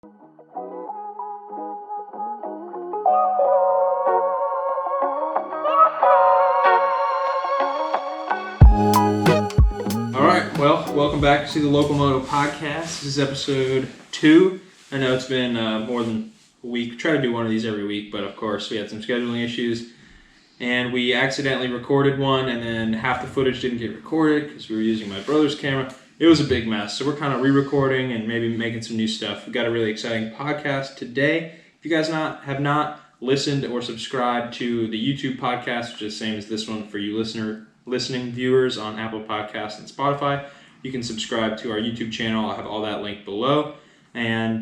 Well, welcome back to the Local Moto Podcast. This is episode 2. I know it's been more than a week. We try to do one of these every week, but of course we had some scheduling issues. And we accidentally recorded one, and then half the footage didn't get recorded because we were using my brother's camera. It was a big mess, so we're kind of re-recording and maybe making some new stuff. We've got a really exciting podcast today. If you guys have not listened or subscribed to the YouTube podcast, which is the same as this one for you listening viewers on Apple Podcasts and Spotify, you can subscribe to our YouTube channel. I'll have all that linked below. And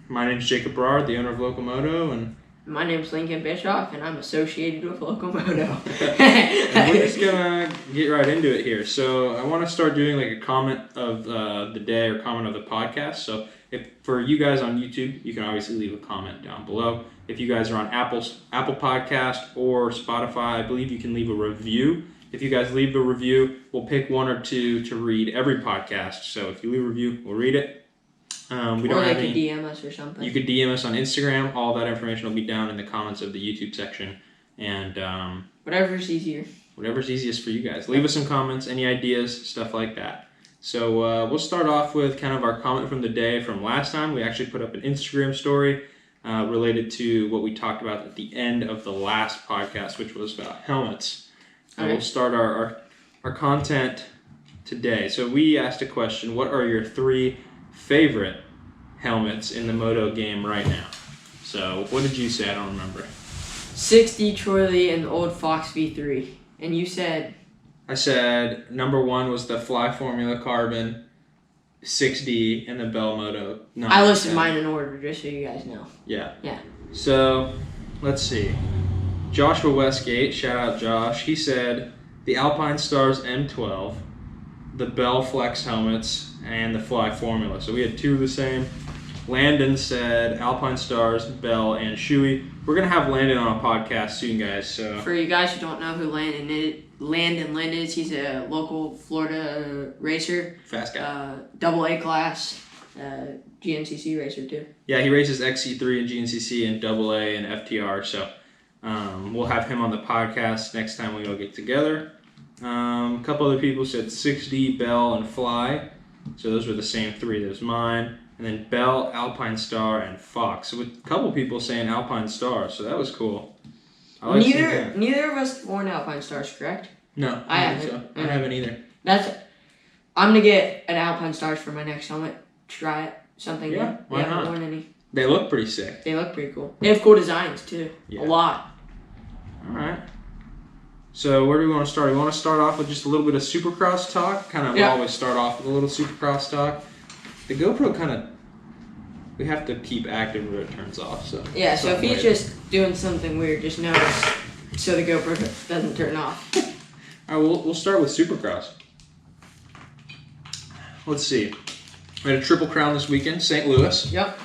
my name is Jacob Brard, the owner of Local Moto, and my name's Lincoln Bischoff, and I'm associated with Local Moto. And we're just gonna get right into it here. So I want to start doing like a comment of the day or comment of the podcast. So if for you guys on YouTube, you can obviously leave a comment down below. If you guys are on Apple Podcast or Spotify, I believe you can leave a review. If you guys leave a review, we'll pick one or two to read every podcast. So if you leave a review, we'll read it. Or they could DM us or something. You could DM us on Instagram. All that information will be down in the comments of the YouTube section. And whatever's easier. Whatever's easiest for you guys. Leave us some comments, any ideas, stuff like that. So we'll start off with kind of our comment from the day from last time. We actually put up an Instagram story related to what we talked about at the end of the last podcast, which was about helmets. And we'll start our content today. So we asked a question, what are your 3 favorite helmets in the Moto game right now? So what did you say? I don't remember. 6D Troy and the old Fox V3. And you said? I said number 1 was the Fly Formula Carbon 6D and the Bell Moto 9. I listed mine in order just so you guys know. Yeah. Yeah. So let's see. Joshua Westgate, shout out Josh, he said the Alpine Stars M12, the Bell Flex helmets, and the Fly Formula. So we had 2 of the same. Landon said Alpine Stars, Bell, and Shuey. We're going to have Landon on a podcast soon, guys. So for you guys who don't know who Landon is, he's a local Florida racer. Fast guy. AA class, GNCC racer too. Yeah, he races XC3 and GNCC and AA and FTR. So we'll have him on the podcast next time we all get together. A couple other people said 6D, Bell, and Fly. So those were the same 3. That was mine. And then Bell, Alpine Star, and Fox. So with a couple people saying Alpine Star, so that was cool. I like neither of us worn Alpine Stars, correct? No, I haven't. So. I haven't either. I'm gonna get an Alpine Stars for my next helmet. Try it. Something new. Why not? Haven't worn any. They look pretty sick. They look pretty cool. They have cool designs too. Yeah. A lot. All right. So where do we want to start? We want to start off with just a little bit of Supercross talk. We always start off with a little Supercross talk. The GoPro we have to keep active or it turns off. So yeah, so if he's just doing something weird, just notice so the GoPro doesn't turn off. All right, we'll start with Supercross. Let's see. We had a Triple Crown this weekend, St. Louis. Yep.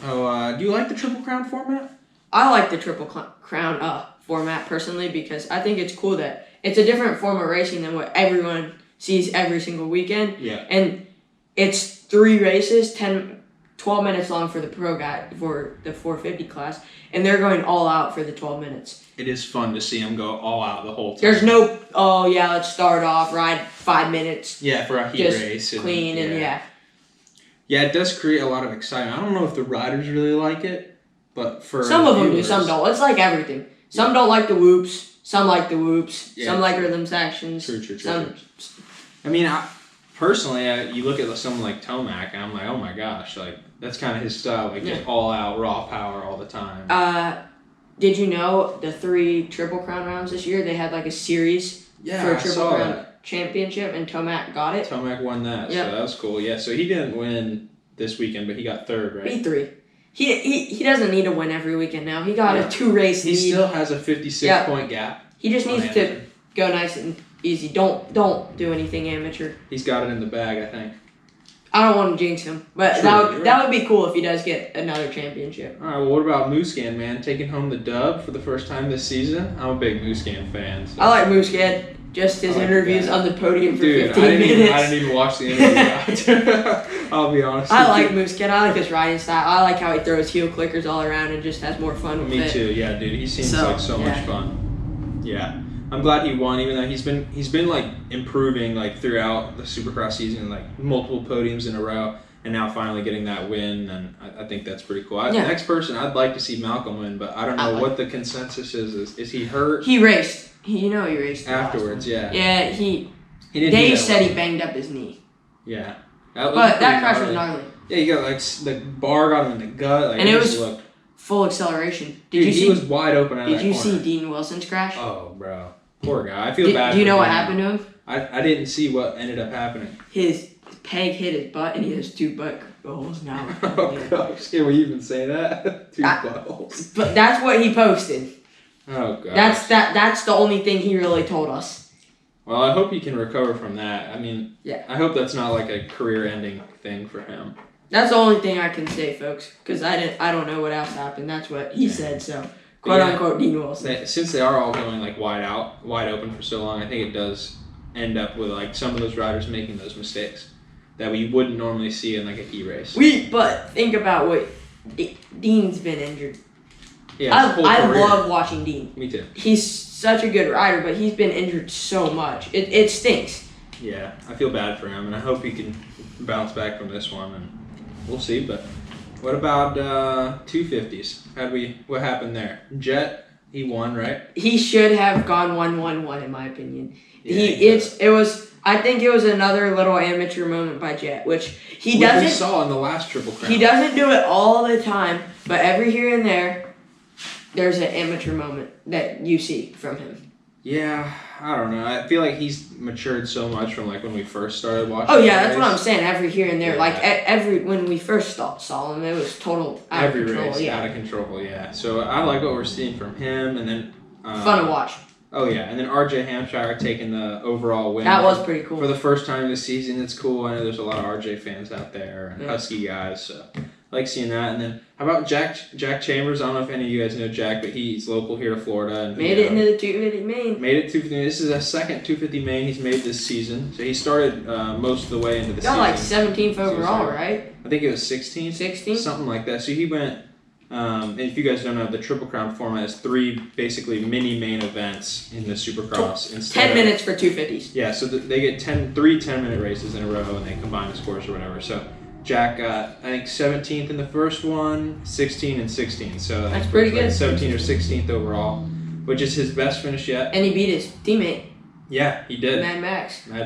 Oh, do you like the Triple Crown format? I like the Triple Crown format personally because I think it's cool that it's a different form of racing than what everyone sees every single weekend. Yeah. And it's 3 races, 12 minutes long for the pro guy, for the 450 class, and they're going all out for the 12 minutes. It is fun to see them go all out the whole time. There's no, let's start off, ride 5 minutes. Yeah, for a heat just race. Clean and yeah. Yeah, it does create a lot of excitement. I don't know if the riders really like it, but for some of them do, some don't. It's like everything. Some don't like the whoops, some like the whoops, some like rhythm sections. True. I mean, personally, you look at someone like Tomac, and I'm like, oh my gosh, like that's kind of his style, like just all out raw power all the time. Did you know the 3 Triple Crown rounds this year? They had like a series for a Triple Crown championship, and Tomac got it. Tomac won that, so that was cool. Yeah, so he didn't win this weekend, but he got 3rd, right? B3. He doesn't need to win every weekend now. He got a 2-race lead. He still has a 56-point gap. He just needs to go nice and easy. Don't do anything amateur. He's got it in the bag, I think. I don't want to jinx him, but that would be cool if he does get another championship. All right, well, what about Muscan, man? Taking home the dub for the first time this season? I'm a big Muscan fan. So. I like Muscan. Just his interviews on the podium for 15 minutes. I didn't even watch the interview. I'll be honest. I like Muscan. I like his riding style. I like how he throws heel clickers all around and just has more fun with it. Me too. Yeah, dude. He seems like so much fun. Yeah. I'm glad he won, even though he's been like improving like throughout the Supercross season, like multiple podiums in a row, and now finally getting that win, and I think that's pretty cool. The next person, I'd like to see Malcolm win, but I don't know what the consensus is. Is he hurt? He raced. He raced afterwards. Yeah. Yeah, Dave said he banged up his knee. Yeah. That crash was gnarly. Yeah, you got like the bar got him in the gut, like, and it was full acceleration. He was wide open out of that corner. Did you see Dean Wilson's crash? Oh, bro. Poor guy. I feel bad. Do you know what happened to him? I didn't see what ended up happening. His peg hit his butt, and he has 2 butt holes now. Oh, gosh. Can we even say that? 2 butt holes. But that's what he posted. Oh, gosh. That's the only thing he really told us. Well, I hope he can recover from that. I mean, yeah. I hope that's not like a career-ending thing for him. That's the only thing I can say, folks, because I don't know what else happened. That's what he said, so quote-unquote Dean Wilson. Since they are all going like wide open for so long, I think it does end up with like some of those riders making those mistakes that we wouldn't normally see in like a heat race. But think about what Dean's been injured. Yeah, I love watching Dean. Me too. He's such a good rider, but he's been injured so much. It stinks. Yeah, I feel bad for him, and I hope he can bounce back from this one, and we'll see. But what about 250s? What happened there? Jet, he won, right? He should have gone 1-1-1 in my opinion. Yeah, I think it was another little amateur moment by Jet, which we saw in the last Triple Crown. He doesn't do it all the time, but every here and there's an amateur moment that you see from him. Yeah, I don't know. I feel like he's matured so much from like when we first started watching. Oh yeah, that's what I'm saying. Every here and there, when we first saw him, it was total out of control. Every race, out of control. Yeah. So I like what we're seeing from him, and then fun to watch. Oh yeah, and then RJ Hampshire taking the overall win. That was pretty cool for the first time this season. It's cool. I know there's a lot of RJ fans out there and Husky guys, so I like seeing that. And then how about Jack Chambers? I don't know if any of you guys know Jack, but he's local here to Florida. And made it into the 250 main. Made it 250. This is a second 250 main he's made this season. So he started most of the way into the season. Got like 17th overall, right? I think it was 16. 16? Something like that. So he went. If you guys don't know, the Triple Crown format is 3 basically mini main events in the Supercross. 10 minutes for 250s. Yeah, so they get 3 10-minute races in a row, and they combine the scores or whatever. So Jack got, I think, 17th in the first one, 16 and 16. So that's pretty good. 17th or 16th overall, which is his best finish yet. And he beat his teammate. Yeah, he did. Mad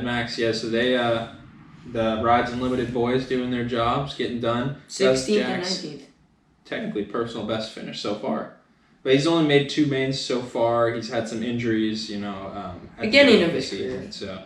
Max, yeah. So they, the Rides Unlimited boys doing their jobs, getting done. 16th and 19th. Technically personal best finish so far, but he's only made 2 mains so far. He's had some injuries, beginning of his career. So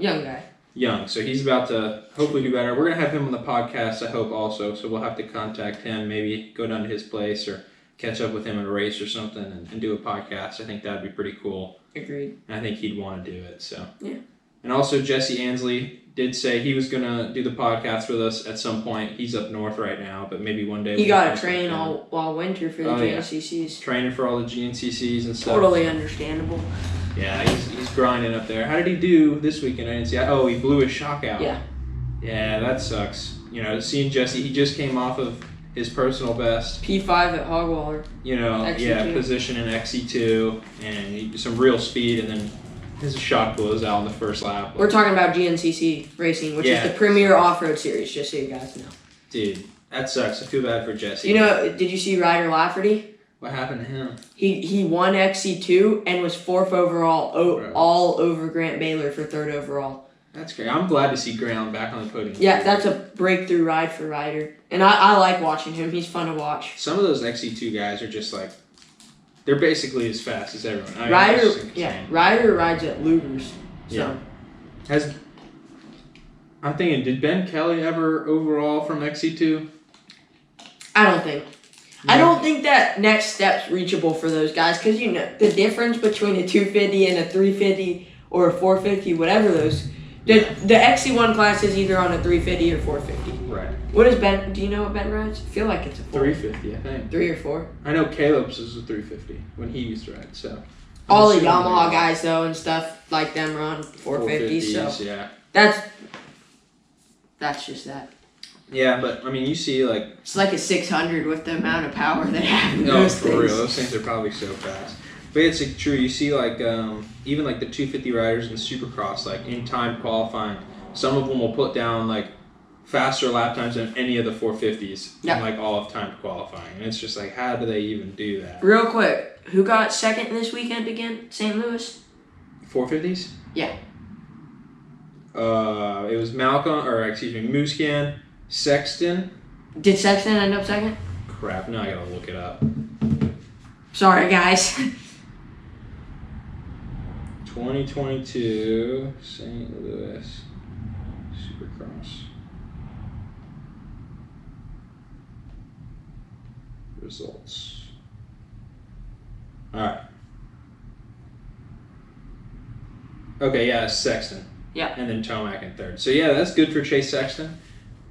young, so he's about to hopefully do better. We're gonna have him on the podcast, I hope, also. So we'll have to contact him, maybe go down to his place or catch up with him in a race or something and do a podcast. I think that'd be pretty cool. Agreed. And I think he'd want to do it. So yeah. And also Jesse Ansley did say he was gonna do the podcast with us at some point. He's up north right now, but maybe one day he got to train all winter for the GNCCs. Training for all the GNCCs and stuff. Totally understandable. Yeah, he's grinding up there. How did he do this weekend? I didn't see. Oh, he blew his shock out. Yeah. Yeah, that sucks. Seeing Jesse, he just came off of his personal best. P5 at Hogwaller. XC2. Position in XC2 and some real speed, and then his shock blows out in the first lap. We're talking about GNCC racing, which is the premier off-road series, just so you guys know. Dude, that sucks. I feel bad for Jesse. Did you see Ryder Lafferty? What happened to him? He won XC2 and was 4th overall, all over Grant Baylor for 3rd overall. That's great. I'm glad to see Graham back on the podium. Yeah, that's a breakthrough ride for Ryder. And I like watching him. He's fun to watch. Some of those XC2 guys are just like, they're basically as fast as everyone. Ryder rides at Luger's. So. Yeah. I'm thinking, did Ben Kelly ever overall from XC2? I don't think. No. I don't think that next step's reachable for those guys because, the difference between a 250 and a 350 or a 450, whatever those The XC1 class is either on a 350 or 450. Right. What is Ben? Do you know what Ben rides? I feel like it's a 350, I think. 3 or 4. I know Caleb's is a 350 when he used to ride. So all the Yamaha guys though and stuff like them run 450s. So yeah. That's just that. Yeah, but I mean, you see like it's like a 600 with the amount of power they have in no, those for things. real, those things are probably so fast. But it's like, true. You see like even like the 250 riders in Supercross, like in time qualifying, some of them will put down like faster lap times than any of the 450s in like all of time qualifying. And it's just like, how do they even do that? Real quick, who got second this weekend again? St. Louis? 450s? Yeah. It was Muscan, Sexton. Did Sexton end up second? Crap, now I gotta look it up. Sorry, guys. 2022 St. Louis Supercross results. All right. Okay, yeah, it's Sexton. Yeah. And then Tomac in third. So yeah, that's good for Chase Sexton.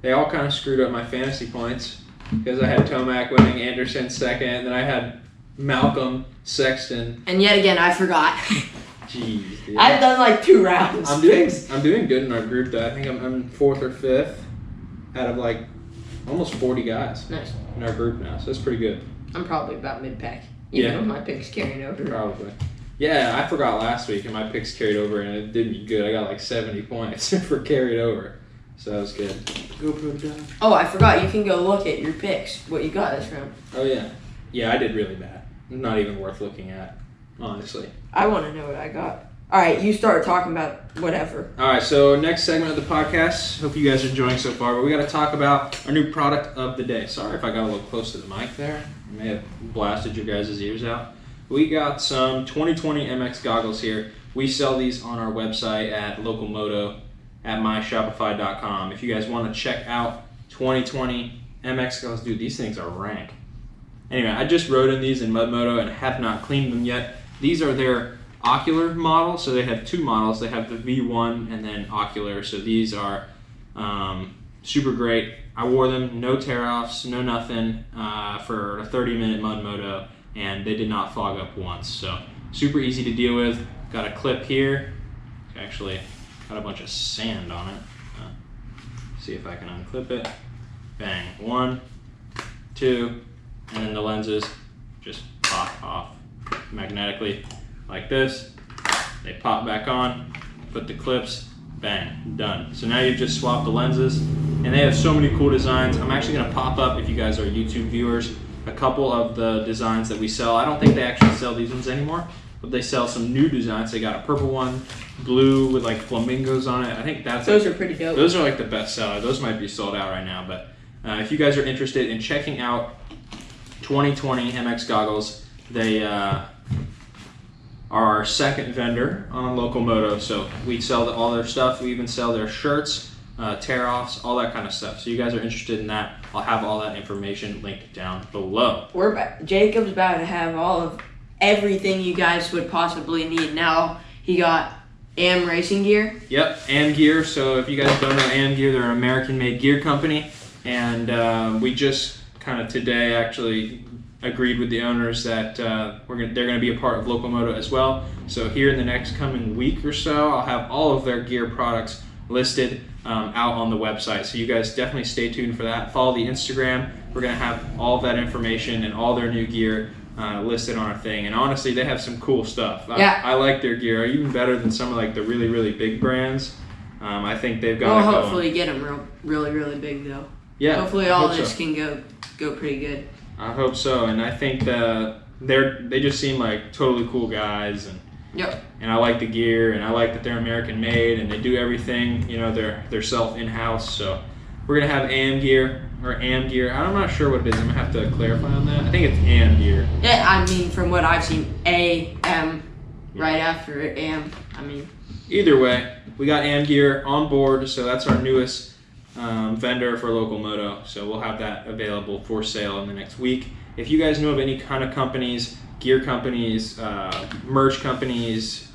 They all kind of screwed up my fantasy points because I had Tomac winning, Anderson second, and then I had Malcolm, Sexton. And yet again, I forgot. Jeez, dude. I've done like 2 rounds. I'm doing good in our group though. I think I'm 4th or 5th out of like almost 40 guys Nice. in our group now, so that's pretty good. I'm probably about mid-pack. Even though my pick's carrying over. Probably. Yeah, I forgot last week and my picks carried over and it did me good. I got like 70 points for carried over. So that was good. GoPro down. Oh, I forgot. You can go look at your picks, what you got this round. Oh yeah. Yeah, I did really bad. Not even worth looking at, honestly. I want to know what I got. All right, you start talking about whatever. All right, so next segment of the podcast. Hope you guys are enjoying so far, but we got to talk about our new product of the day. Sorry if I got a little close to the mic there. I may have blasted your guys' ears out. We got some 2020 MX goggles here. We sell these on our website at Local Moto at myshopify.com. If you guys want to check out 2020 MX goggles, dude, these things are rank. Anyway, I just rode in these in Mud Moto and have not cleaned them yet. These are their ocular model, so they have 2 models. They have the V1 and then ocular, so these are super great. I wore them, no tear-offs, no nothing, for a 30-minute Mud Moto, and they did not fog up once. So super easy to deal with. Got a clip here. Actually, got a bunch of sand on it. See if I can unclip it. Bang. 1, 2, and then the lenses just pop off magnetically like this. They pop back on, put the clips, bang, done. So now you've just swapped the lenses, and they have so many cool designs. I'm actually gonna pop up, if you guys are YouTube viewers, a couple of the designs that we sell. I don't think they actually sell these ones anymore, but they sell some new designs. They got a purple one, blue with like flamingos on it. I think those are pretty dope. Those are like the best seller. Those might be sold out right now, but if you guys are interested in checking out 2020 MX goggles, they are our second vendor on Local Moto. So we sell all their stuff. We even sell their shirts, tear-offs, all that kind of stuff. So you guys are interested in that, I'll have all that information linked down below. Jacob's about to have all of everything you guys would possibly need. Now he got AM Racing Gear. Yep, AM Gear. So if you guys don't know AM Gear, they're an American-made gear company, and we just kind of today actually agreed with the owners that they're going to be a part of Local Moto as well. So here in the next coming week or so, I'll have all of their gear products listed out on the website. So you guys definitely stay tuned for that. Follow the Instagram. We're going to have all of that information and all their new gear listed on our thing. And honestly, they have some cool stuff. Yeah. I like their gear, even better than some of like the really, really big brands. I think they've got We'll it going. hopefully get them really, really big though. Yeah. Hopefully all this can go pretty good. I hope so, and I think they just seem like totally cool guys, and Yep. And I like the gear, and I like that they're American made, and they do everything, you know, they're self in-house. So we're gonna have AM gear or AM gear. I'm not sure what it is. I'm gonna have to clarify on that. I think it's AM gear. Yeah, I mean, from what I've seen, AM right after AM. I mean, either way, we got AM gear on board, so that's our newest vendor for Local Moto. So we'll have that available for sale in the next week. If you guys know of any kind of companies, gear companies, merch companies,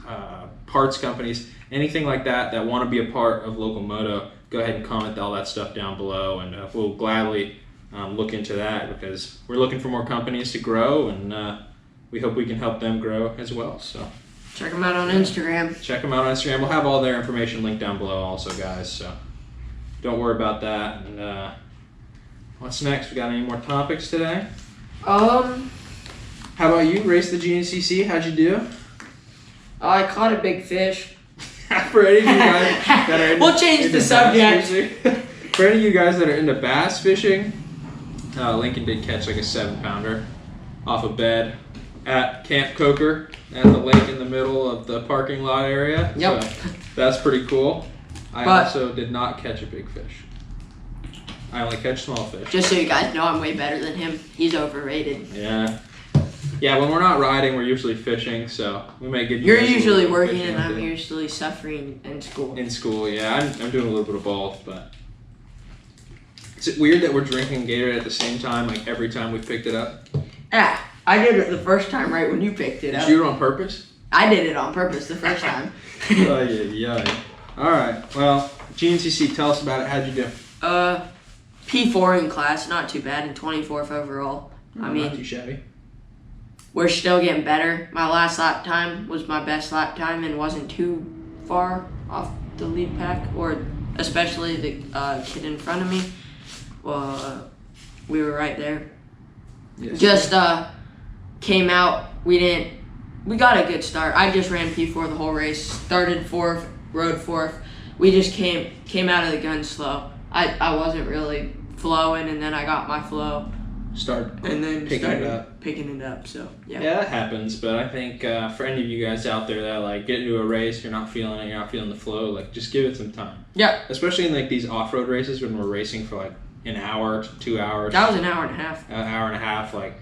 parts companies anything like that want to be a part of Local Moto, go ahead and comment all that stuff down below, and we'll gladly look into that, because we're looking for more companies to grow, and we hope we can help them grow as well. So check them out on Instagram. Check them out on Instagram. We'll have all their information linked down below also, guys. So don't worry about that. And what's next? We got any more topics today? How about you? Race the GNCC. How'd you do? I caught a big fish. For any of you guys that are we'll change the subject. For any of you guys that are into bass fishing, Lincoln did catch like a 7-pounder off a bed at Camp Coker at the lake in the middle of the parking lot area. Yep. So that's pretty cool. I also did not catch a big fish. I only catch small fish. Just so you guys know, I'm way better than him. He's overrated. Yeah. Yeah, when we're not riding, we're usually fishing, so we may get. You're usually working, and I'm usually suffering in school. In school, yeah, I'm doing a little bit of both, but is it weird that we're drinking Gatorade at the same time, like every time we picked it up? Yeah, I did it the first time, right when you picked it up. Did you do it on purpose? I did it on purpose the first time. Oh yeah. All right, well, GNCC, tell us about it. How'd you do? P4 in class, not too bad, and 24th overall. I mean, not too shabby. We're still getting better. My last lap time was my best lap time and wasn't too far off the lead pack, or especially the kid in front of me. Well, we were right there. Yes. Just came out. We got a good start. I just ran P4 the whole race. Started 4th, rode 4th. We just came out of the gun slow. I wasn't really flowing, and then I got my flow. Picking it up. So yeah. Yeah, that happens. But I think for any of you guys out there that like get into a race, you're not feeling it, you're not feeling the flow. Like, just give it some time. Yeah. Especially in like these off-road races when we're racing for like an hour, 2 hours. That was an hour and a half. An hour and a half. Like,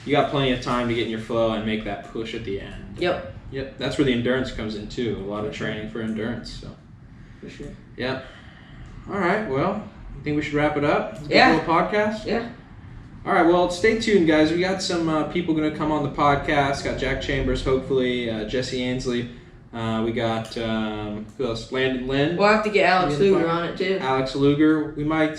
you got plenty of time to get in your flow and make that push at the end. Yep. That's where the endurance comes in too. A lot of training for endurance. So. For sure. Yeah. All right. Well, you think we should wrap it up? Yeah. Little podcast. Yeah. All right, well, stay tuned, guys. We got some people going to come on the podcast. Got Jack Chambers, hopefully, Jesse Ainsley. We got, who else? Landon Lynn. We'll have to get Alex Luger on it, too. Alex Luger. We might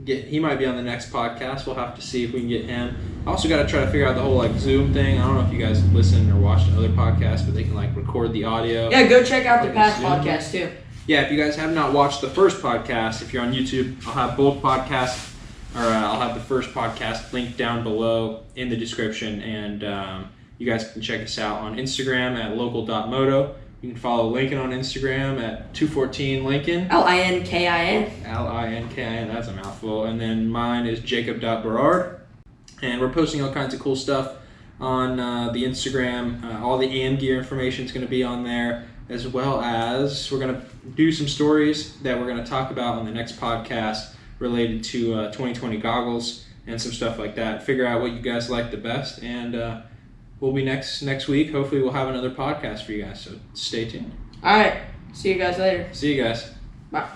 he might be on the next podcast. We'll have to see if we can get him. I also got to try to figure out the whole, like, Zoom thing. I don't know if you guys listen or watch other podcasts, but they can, like, record the audio. Yeah, go check out the past podcasts, too. Yeah, if you guys have not watched the first podcast, if you're on YouTube, I'll have both podcasts. I'll have the first podcast linked down below in the description, and you guys can check us out on Instagram at local.moto. You can follow Lincoln on Instagram at 214 Lincoln. Linkin. Linkin, that's a mouthful. And then mine is jacob.berard. And we're posting all kinds of cool stuff on the Instagram. All the AM gear information is going to be on there, as well as we're going to do some stories that we're going to talk about on the next podcast related to 2020 goggles and some stuff like that. Figure out what you guys like the best, and we'll be next week. Hopefully we'll have another podcast for you guys, so stay tuned. All right. See you guys later. See you guys. Bye.